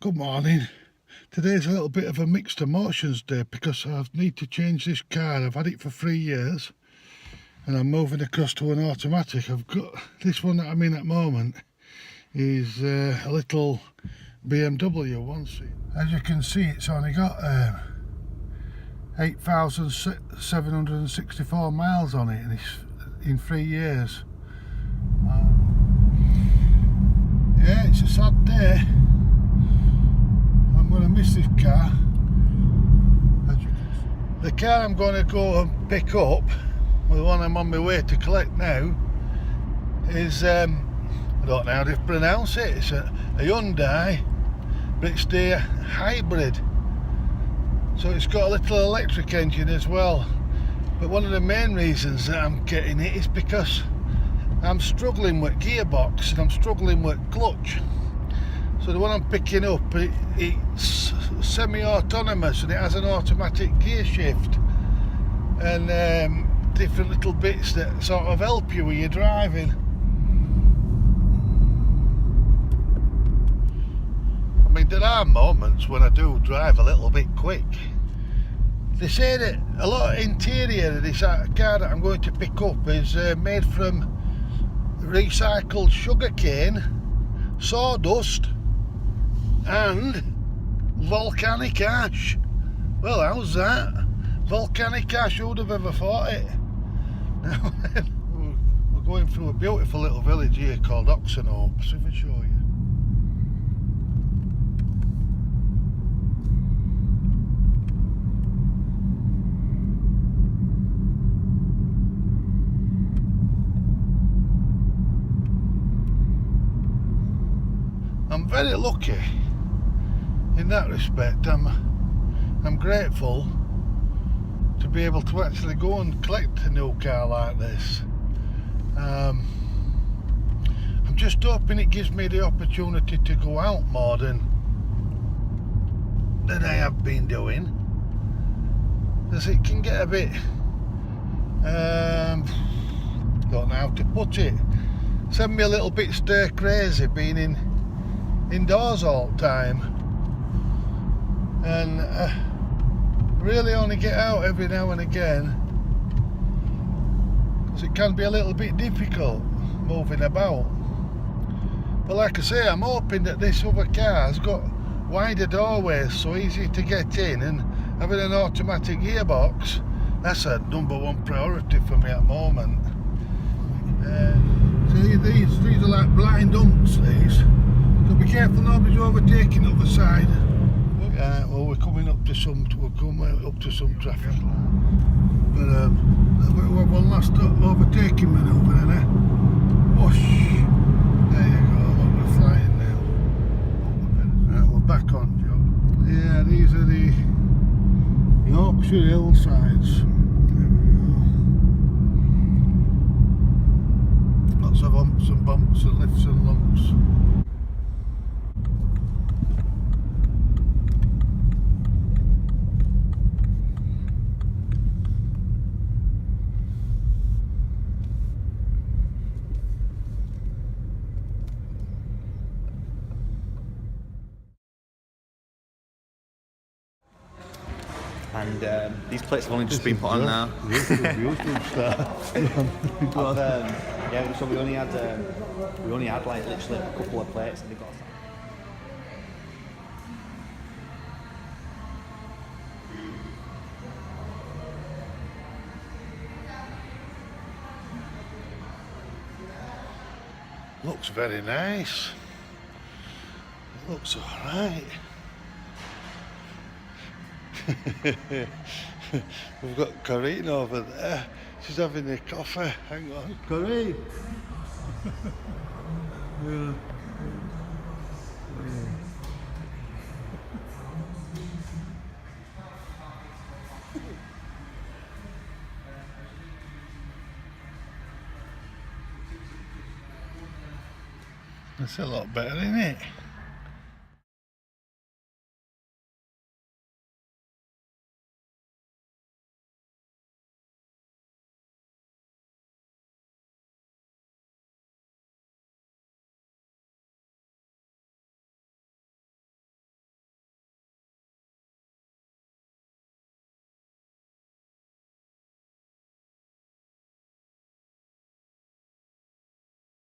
Good morning. Today's a little bit of a mixed emotions day because I need to change this car. I've had it for 3 years and I'm moving across to an automatic. I've got this one that I'm in at the moment is a little BMW one seat. As you can see, it's only got 8,764 miles on it, and it's in 3 years. Yeah, it's a sad day. I'm going to miss this car. The car I'm going to go and pick up, the one I'm on my way to collect now, is I don't know how to pronounce it. It's a Hyundai, but it's the hybrid. So it's got a little electric engine as well. But one of the main reasons that I'm getting it is because I'm struggling with gearbox and I'm struggling with clutch. So the one I'm picking up, it's semi-autonomous and it has an automatic gear shift and different little bits that sort of help you when you're driving. I mean, there are moments when I do drive a little bit quick. They say that a lot of interior of this car that I'm going to pick up is made from recycled sugarcane, sawdust and volcanic ash. Well, how's that? Volcanic ash, who'd have ever thought it? Now we're going through a beautiful little village here called Oxenhope. See if I show you. I'm very lucky in that respect. I'm grateful to be able to actually go and collect a new car like this. I'm just hoping it gives me the opportunity to go out more than I have been doing, as it can get a bit don't know how to put it, send me a little bit stir crazy being indoors all the time, and really only get out every now and again because it can be a little bit difficult moving about. But like I say, I'm hoping that this other car's got wider doorways so easy to get in, and having an automatic gearbox, that's a #1 priority for me at the moment. See, these are like blind humps, these. So be careful nobody's overtaking the other side. Well, we're coming up to some traffic. But we'll have one last overtaking manoeuvre in there. Whoosh! There you go, look, we're flying now. Right, we're back on, Joe. Yeah, these are the Yorkshire hillsides. There we go. Lots of humps and bumps and lifts and lumps. And these plates have only just been put on now. YouTube star. Yeah, so we only had like literally a couple of plates, and they got. Looks very nice. It looks alright. We've got Corinne over there. She's having a coffee. Hang on. Corinne! Yeah. That's a lot better, isn't it?